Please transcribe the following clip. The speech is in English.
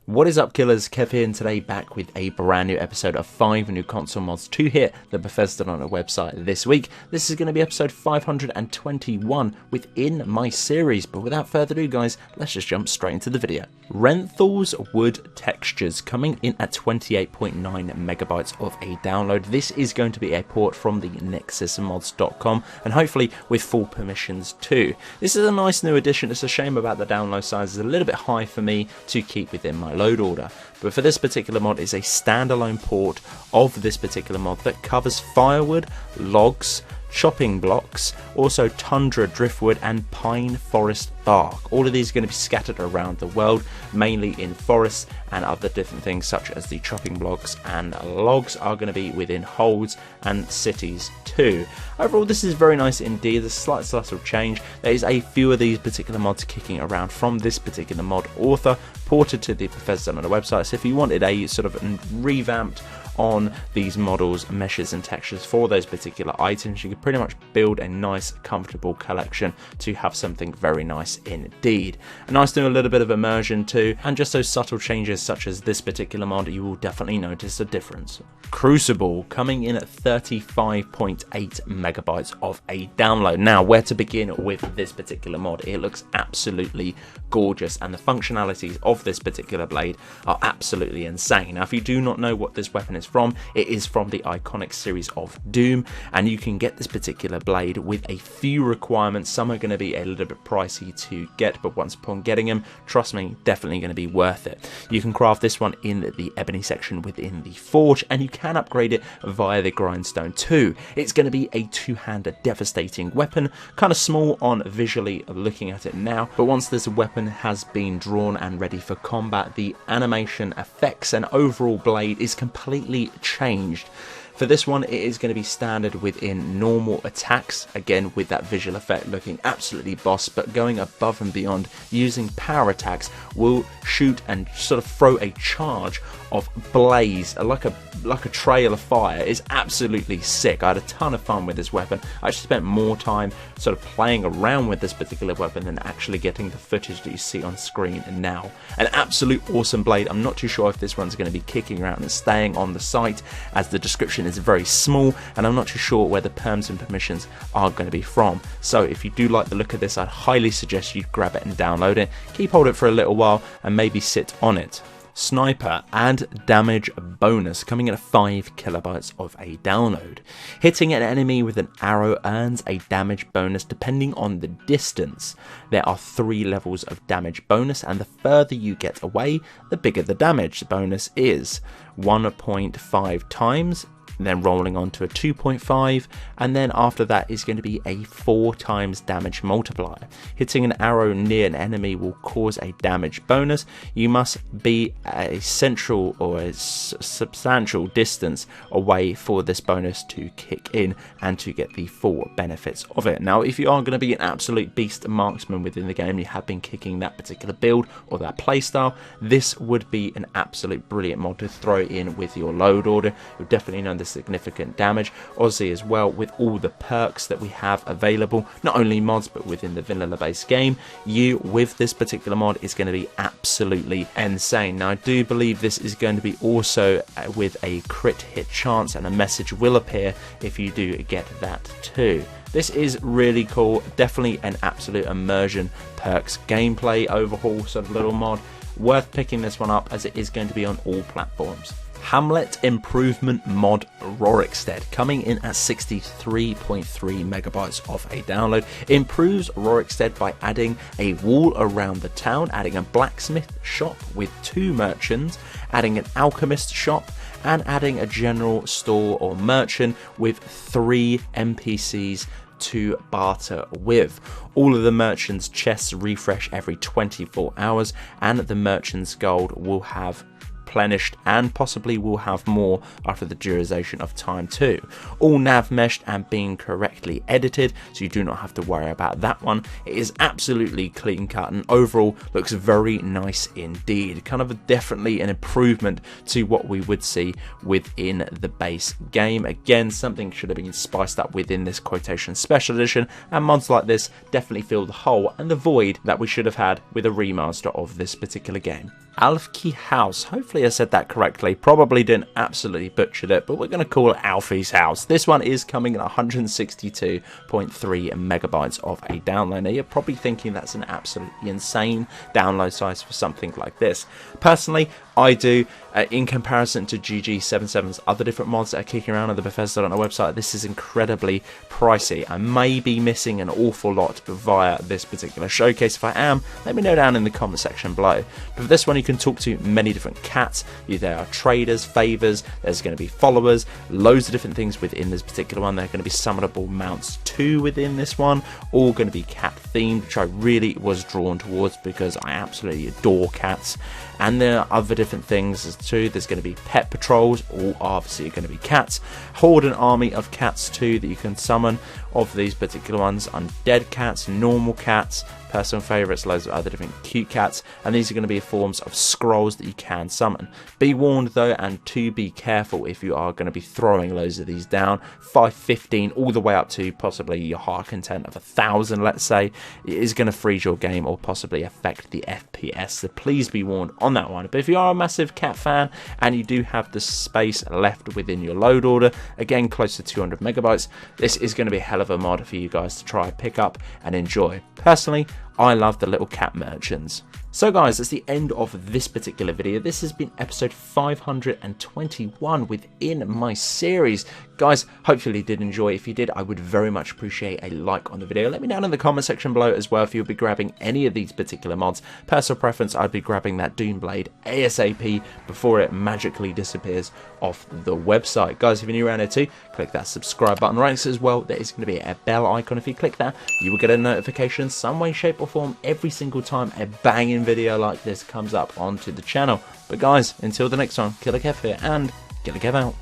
What is up, killers? Kev here, and today back with a brand new episode of 5 new console mods to hit the Bethesda on a website this week. This is going to be episode 521 within my series, but without further ado guys, let's just jump straight into the video. Renthal's Wood Textures coming in at 28.9 megabytes of a download. This is going to be a port from the nexusmods.com and hopefully with full permissions too. This is a nice new addition. It's a shame about the download size. It's a little bit high for me to keep within my load order, but for this particular mod is a standalone port of this particular mod that covers firewood, logs, chopping blocks, also tundra driftwood and pine forest bark. All of these are going to be scattered around the world, mainly in forests and other different things, such as the chopping blocks and logs are going to be within holes and cities too. Overall, this is very nice indeed. There's a slight subtle change. There is a few of these particular mods kicking around from this particular mod author, ported to the Bethesda on the website. So if you wanted a sort of revamped on these models, meshes and textures for those particular items, you could pretty much build a nice comfortable collection to have something very nice indeed. A nice to do a little bit of immersion too, and just those subtle changes such as this particular mod, you will definitely notice a difference. Crucible coming in at 35.8 megabytes of a download. Now, where to begin with this particular mod? It looks absolutely gorgeous and the functionalities of this particular blade are absolutely insane. Now, if you do not know what this weapon is from, it is from the iconic series of Doom, and you can get this particular blade with a few requirements. Some are going to be a little bit pricey to get, but once upon getting them, trust me, definitely going to be worth it. You can craft this one in the ebony section within the forge, and you can upgrade it via the grindstone too. It's going to be a two-handed devastating weapon, kind of small on visually looking at it now, but once this weapon has been drawn and ready for combat, the animation, effects and overall blade is completely changed. For this one, it is going to be standard within normal attacks, again with that visual effect looking absolutely boss, but going above and beyond using power attacks will shoot and sort of throw a charge of blaze like a trail of fire. Is absolutely sick. I had a ton of fun with this weapon. I actually spent more time sort of playing around with this particular weapon than actually getting the footage that you see on screen now. An absolute awesome blade. I'm not too sure if this one's going to be kicking around and staying on the site, as the description is very small, and I'm not too sure where the perms and permissions are going to be from. So if you do like the look of this, I'd highly suggest you grab it and download it, keep hold of it for a little while and maybe sit on it. Sniper and damage bonus coming at 5 kilobytes of a download. Hitting an enemy with an arrow earns a damage bonus depending on the distance. There are 3 levels of damage bonus, and the further you get away, the bigger the damage bonus is. 1.5 times, then rolling on to a 2.5, and then after that is going to be a 4 times damage multiplier. Hitting an arrow near an enemy will cause a damage bonus. You must be a central or a substantial distance away for this bonus to kick in and to get the full benefits of it. Now, if you are going to be an absolute beast marksman within the game, you have been kicking that particular build or that playstyle, this would be an absolute brilliant mod to throw in with your load order. You'll definitely know the significant damage. Obviously as well, with all the perks that we have available, not only mods but within the vanilla based game, you with this particular mod is going to be absolutely insane. Now, I do believe this is going to be also with a crit hit chance, and a message will appear if you do get that too. This is really cool, definitely an absolute immersion perks gameplay overhaul sort of little mod. Worth picking this one up as it is going to be on all platforms. Hamlet Improvement Mod Rorikstead coming in at 63.3 megabytes of a download. Improves Rorikstead by adding a wall around the town, adding a blacksmith shop with 2 merchants, adding an alchemist shop, and adding a general store or merchant with 3 NPCs to barter with. All of the merchants' chests refresh every 24 hours, and the merchant's gold will have replenished and possibly will have more after the duration of time too. All nav meshed and being correctly edited, so you do not have to worry about that one. It is absolutely clean cut and overall looks very nice indeed. Kind of definitely an improvement to what we would see within the base game. Again, something should have been spiced up within this quotation special edition, and mods like this definitely fill the hole and the void that we should have had with a remaster of this particular game. Alfiq house. Hopefully I said that correctly. Probably didn't absolutely butcher it, but we're going to call it Alfi's house. This one is coming at 162.3 megabytes of a download. Now you're probably thinking that's an absolutely insane download size for something like this. Personally, I do, in comparison to GG77's other different mods that are kicking around on the Bethesda on our website, this is incredibly pricey. I may be missing an awful lot via this particular showcase. If I am, let me know down in the comment section below. But for this one, you can talk to many different cats. There are traders, favors, there's going to be followers, loads of different things within this particular one. There are going to be summonable mounts too within this one, all going to be cat themed, which I really was drawn towards because I absolutely adore cats. And there are other different things as too. There's going to be pet patrols, all obviously are going to be cats. Horde an army of cats too that you can summon of these particular ones. Undead cats, normal cats, personal favourites, loads of other different cute cats, and these are going to be forms of scrolls that you can summon. Be warned though, and to be careful if you are going to be throwing loads of these down. 515 all the way up to possibly your heart content of 1,000, let's say, it is going to freeze your game or possibly affect the FPS, so please be warned on that one. But if you are a massive cat fan and you do have the space left within your load order, again close to 200 megabytes, this is going to be a hell of a mod for you guys to try, pick up and enjoy. Personally, I love the little cat merchants. So guys, that's the end of this particular video. This has been episode 521 within my series. Guys, hopefully you did enjoy. If you did, I would very much appreciate a like on the video. Let me know down in the comment section below as well if you'll be grabbing any of these particular mods. Personal preference, I'd be grabbing that Doomblade ASAP before it magically disappears off the website. Guys, if you're new around here too, click that subscribe button right next to it as well. There is going to be a bell icon. If you click that, you will get a notification some way, shape or form every single time a banging video like this comes up onto the channel. But guys, until the next one, Killerkev here and Killerkev out.